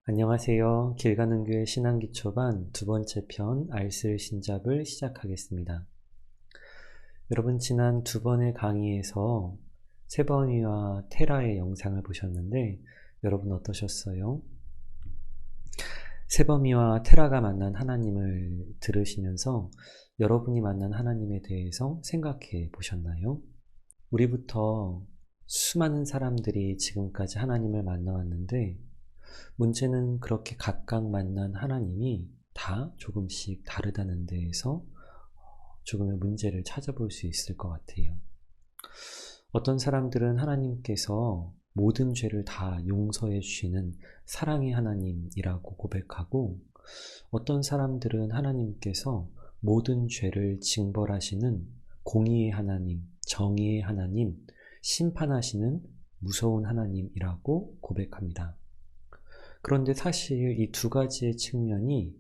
안녕하세요. 길 가는 교회 신앙기초반 두 번째 편 알쓸 신잡을 시작하겠습니다. 여러분 지난 두 번의 강의에서 세번위와 테라의 영상을 보셨는데 여러분 어떠셨어요? 세번위와 테라가 만난 하나님을 들으시면서 여러분이 만난 하나님에 대해서 생각해 보셨나요? 우리부터 수많은 사람들이 지금까지 하나님을 만나왔는데 문제는 그렇게 각각 만난 하나님이 다 조금씩 다르다는 데에서 조금의 문제를 찾아볼 수 있을 것 같아요. 어떤 사람들은 하나님께서 모든 죄를 다 용서해 주시는 사랑의 하나님이라고 고백하고, 어떤 사람들은 하나님께서 모든 죄를 징벌하시는 공의의 하나님, 정의의 하나님, 심판하시는 무서운 하나님이라고 고백합니다. 그런데 사실 이 두 가지의 측면이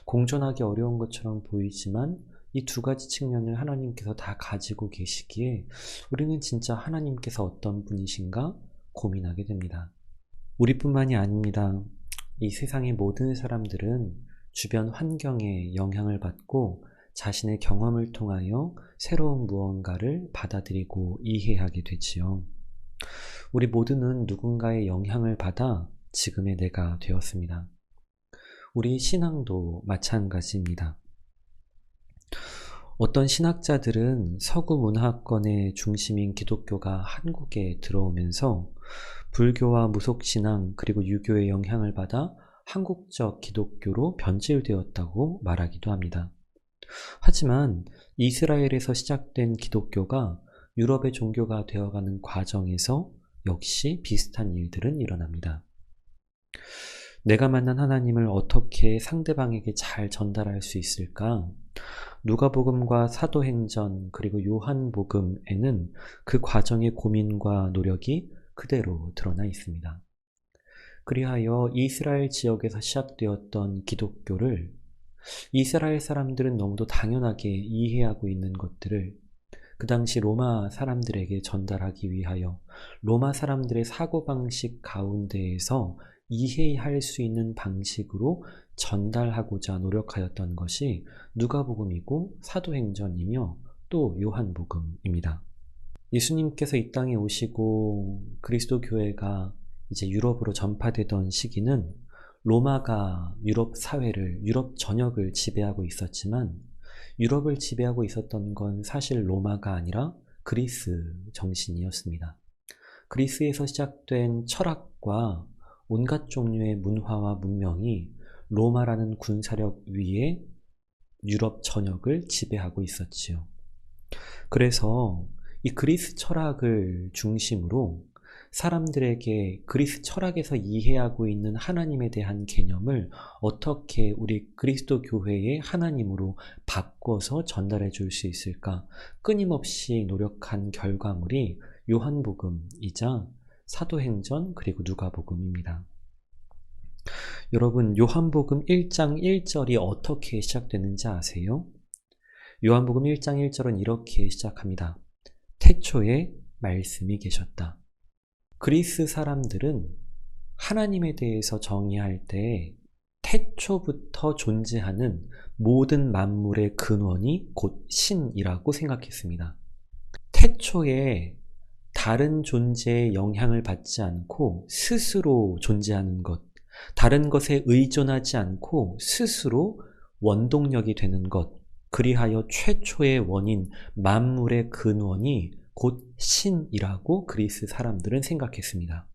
공존하기 어려운 것처럼 보이지만 이 두 가지 측면을 하나님께서 다 가지고 계시기에 우리는 진짜 하나님께서 어떤 분이신가 고민하게 됩니다. 우리뿐만이 아닙니다. 이 세상의 모든 사람들은 주변 환경에 영향을 받고 자신의 경험을 통하여 새로운 무언가를 받아들이고 이해하게 되지요. 우리 모두는 누군가의 영향을 받아 지금의 내가 되었습니다. 우리 신앙도 마찬가지입니다. 어떤 신학자들은 서구 문화권의 중심인 기독교가 한국에 들어오면서 불교와 무속신앙 그리고 유교의 영향을 받아 한국적 기독교로 변질되었다고 말하기도 합니다. 하지만 이스라엘에서 시작된 기독교가 유럽의 종교가 되어가는 과정에서 역시 비슷한 일들은 일어납니다. 내가 만난 하나님을 어떻게 상대방에게 잘 전달할 수 있을까? 누가복음과 사도행전 그리고 요한복음에는 그 과정의 고민과 노력이 그대로 드러나 있습니다. 그리하여 이스라엘 지역에서 시작되었던 기독교를 이스라엘 사람들은 너무도 당연하게 이해하고 있는 것들을 그 당시 로마 사람들에게 전달하기 위하여 로마 사람들의 사고방식 가운데에서 이해할 수 있는 방식으로 전달하고자 노력하였던 것이 누가복음이고 사도행전이며 또 요한복음입니다. 예수님께서 이 땅에 오시고 그리스도 교회가 이제 유럽으로 전파되던 시기는 로마가 유럽 사회를, 유럽 전역을 지배하고 있었지만 유럽을 지배하고 있었던 건 사실 로마가 아니라 그리스 정신이었습니다. 그리스에서 시작된 철학과 온갖 종류의 문화와 문명이 로마라는 군사력 위에 유럽 전역을 지배하고 있었지요. 그래서 이 그리스 철학을 중심으로 사람들에게 그리스 철학에서 이해하고 있는 하나님에 대한 개념을 어떻게 우리 그리스도 교회의 하나님으로 바꿔서 전달해 줄 수 있을까 끊임없이 노력한 결과물이 요한복음이자 사도행전 그리고 누가복음입니다. 여러분, 요한복음 1장 1절이 어떻게 시작되는지 아세요? 요한복음 1장 1절은 이렇게 시작합니다. 태초에 말씀이 계셨다. 그리스 사람들은 하나님에 대해서 정의할 때 태초부터 존재하는 모든 만물의 근원이 곧 신이라고 생각했습니다. 태초에 다른 존재의 영향을 받지 않고 스스로 존재하는 것, 다른 것에 의존하지 않고 스스로 원동력이 되는 것, 그리하여 최초의 원인, 만물의 근원이 곧 신이라고 그리스 사람들은 생각했습니다.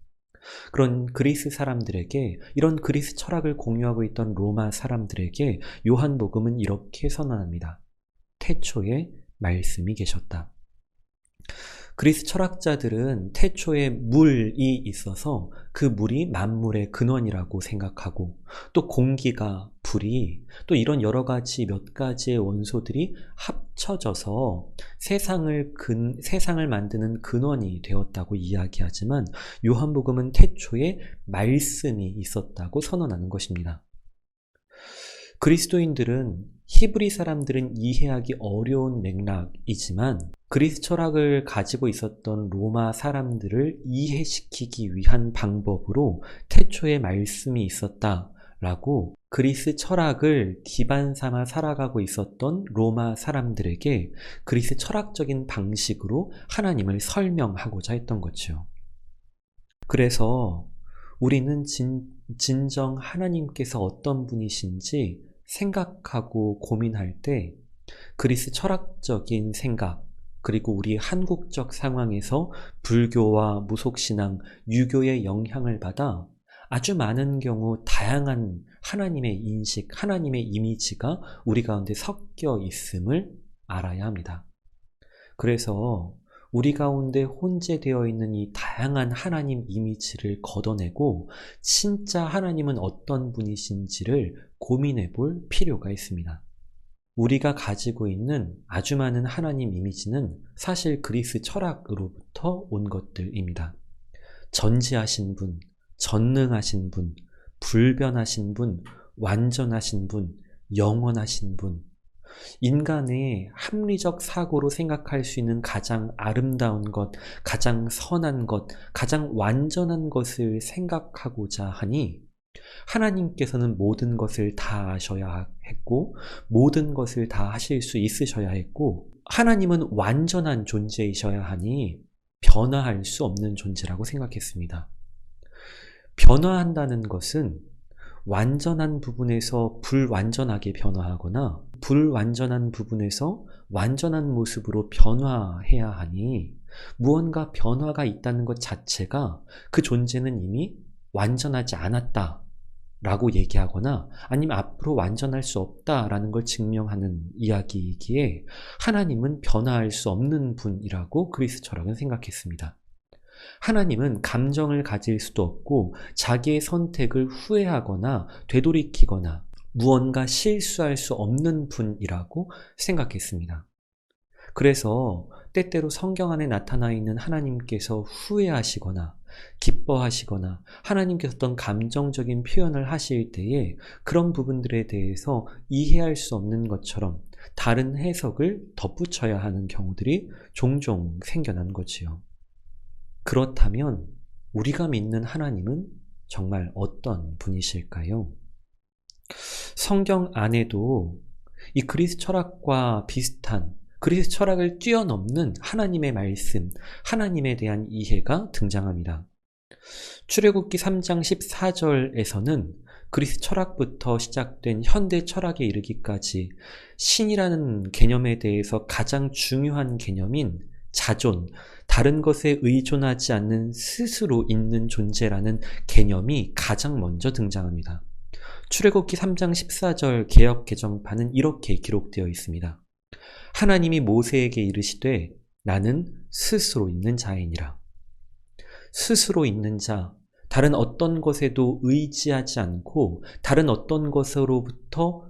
그런 그리스 사람들에게, 이런 그리스 철학을 공유하고 있던 로마 사람들에게 요한복음은 이렇게 선언합니다. 태초에 말씀이 계셨다. 그리스 철학자들은 태초에 물이 있어서 그 물이 만물의 근원이라고 생각하고, 또 공기가, 불이, 또 이런 여러 가지 몇 가지의 원소들이 합쳐져서 세상을 만드는 근원이 되었다고 이야기하지만 요한복음은 태초에 말씀이 있었다고 선언하는 것입니다. 그리스도인들은 히브리 사람들은 이해하기 어려운 맥락이지만 그리스 철학을 가지고 있었던 로마 사람들을 이해시키기 위한 방법으로 태초에 말씀이 있었다라고 그리스 철학을 기반 삼아 살아가고 있었던 로마 사람들에게 그리스 철학적인 방식으로 하나님을 설명하고자 했던 거죠. 그래서 우리는 진정 하나님께서 어떤 분이신지 생각하고 고민할 때 그리스 철학적인 생각, 그리고 우리 한국적 상황에서 불교와 무속신앙, 유교의 영향을 받아 아주 많은 경우 다양한 하나님의 인식, 하나님의 이미지가 우리 가운데 섞여 있음을 알아야 합니다. 그래서 우리 가운데 혼재되어 있는 이 다양한 하나님 이미지를 걷어내고 진짜 하나님은 어떤 분이신지를 고민해 볼 필요가 있습니다. 우리가 가지고 있는 아주 많은 하나님 이미지는 사실 그리스 철학으로부터 온 것들입니다. 전지하신 분, 전능하신 분, 불변하신 분, 완전하신 분, 영원하신 분, 인간의 합리적 사고로 생각할 수 있는 가장 아름다운 것, 가장 선한 것, 가장 완전한 것을 생각하고자 하니 하나님께서는 모든 것을 다 아셔야 했고 모든 것을 다 하실 수 있으셔야 했고 하나님은 완전한 존재이셔야 하니 변화할 수 없는 존재라고 생각했습니다. 변화한다는 것은 완전한 부분에서 불완전하게 변화하거나 불완전한 부분에서 완전한 모습으로 변화해야 하니 무언가 변화가 있다는 것 자체가 그 존재는 이미 완전하지 않았다 라고 얘기하거나 아니면 앞으로 완전할 수 없다라는 걸 증명하는 이야기이기에 하나님은 변화할 수 없는 분이라고 그리스 철학은 생각했습니다. 하나님은 감정을 가질 수도 없고 자기의 선택을 후회하거나 되돌이키거나 무언가 실수할 수 없는 분이라고 생각했습니다. 그래서 때때로 성경 안에 나타나 있는 하나님께서 후회하시거나 기뻐하시거나 하나님께서 어떤 감정적인 표현을 하실 때에 그런 부분들에 대해서 이해할 수 없는 것처럼 다른 해석을 덧붙여야 하는 경우들이 종종 생겨난 거지요. 그렇다면 우리가 믿는 하나님은 정말 어떤 분이실까요? 성경 안에도 이 그리스 철학과 비슷한 그리스 철학을 뛰어넘는 하나님의 말씀, 하나님에 대한 이해가 등장합니다. 출애굽기 3장 14절에서는 그리스 철학부터 시작된 현대 철학에 이르기까지 신이라는 개념에 대해서 가장 중요한 개념인 자존, 다른 것에 의존하지 않는 스스로 있는 존재라는 개념이 가장 먼저 등장합니다. 출애굽기 3장 14절 개역 개정판은 이렇게 기록되어 있습니다. 하나님이 모세에게 이르시되 나는 스스로 있는 자이니라. 스스로 있는 자, 다른 어떤 것에도 의지하지 않고 다른 어떤 것으로부터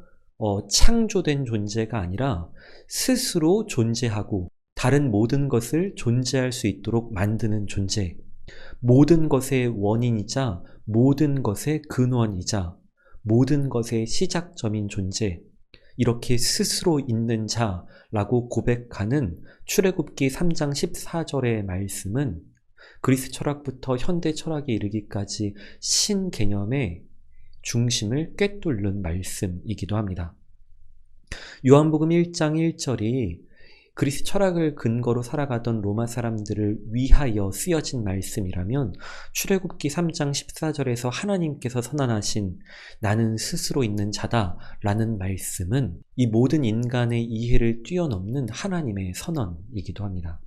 창조된 존재가 아니라 스스로 존재하고 다른 모든 것을 존재할 수 있도록 만드는 존재, 모든 것의 원인이자 모든 것의 근원이자 모든 것의 시작점인 존재, 이렇게 스스로 있는 자라고 고백하는 출애굽기 3장 14절의 말씀은 그리스 철학부터 현대 철학에 이르기까지 신 개념의 중심을 꿰뚫는 말씀이기도 합니다. 요한복음 1장 1절이 그리스 철학을 근거로 살아가던 로마 사람들을 위하여 쓰여진 말씀이라면 출애굽기 3장 14절에서 하나님께서 선언하신 나는 스스로 있는 자다 라는 말씀은 이 모든 인간의 이해를 뛰어넘는 하나님의 선언이기도 합니다.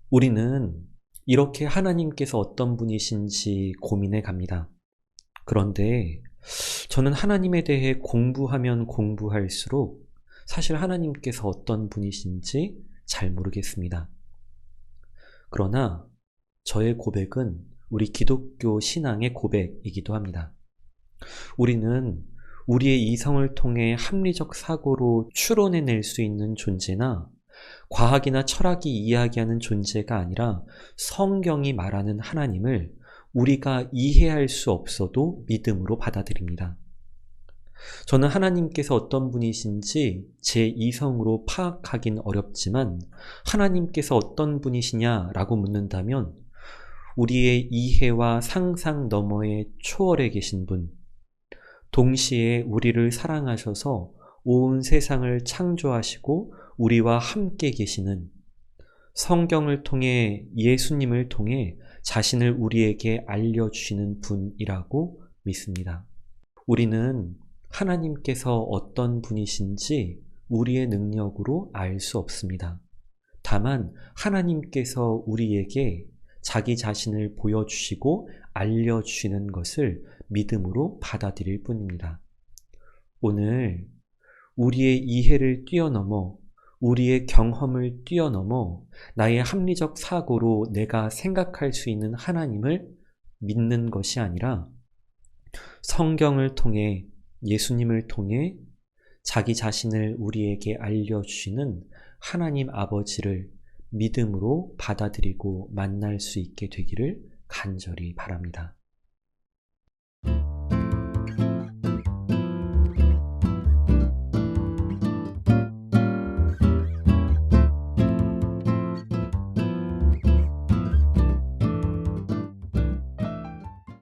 우리는 이렇게 하나님께서 어떤 분이신지 고민해 갑니다. 그런데 저는 하나님에 대해 공부하면 공부할수록 사실 하나님께서 어떤 분이신지 잘 모르겠습니다. 그러나 저의 고백은 우리 기독교 신앙의 고백이기도 합니다. 우리는 우리의 이성을 통해 합리적 사고로 추론해낼 수 있는 존재나 과학이나 철학이 이야기하는 존재가 아니라 성경이 말하는 하나님을 우리가 이해할 수 없어도 믿음으로 받아들입니다. 저는 하나님께서 어떤 분이신지 제 이성으로 파악하긴 어렵지만 하나님께서 어떤 분이시냐라고 묻는다면 우리의 이해와 상상 너머에 초월해 계신 분, 동시에 우리를 사랑하셔서 온 세상을 창조하시고 우리와 함께 계시는, 성경을 통해 예수님을 통해 자신을 우리에게 알려주시는 분이라고 믿습니다. 우리는 하나님께서 어떤 분이신지 우리의 능력으로 알 수 없습니다. 다만 하나님께서 우리에게 자기 자신을 보여주시고 알려주시는 것을 믿음으로 받아들일 뿐입니다. 오늘 우리의 이해를 뛰어넘어, 우리의 경험을 뛰어넘어 나의 합리적 사고로 내가 생각할 수 있는 하나님을 믿는 것이 아니라 성경을 통해, 예수님을 통해 자기 자신을 우리에게 알려주시는 하나님 아버지를 믿음으로 받아들이고 만날 수 있게 되기를 간절히 바랍니다.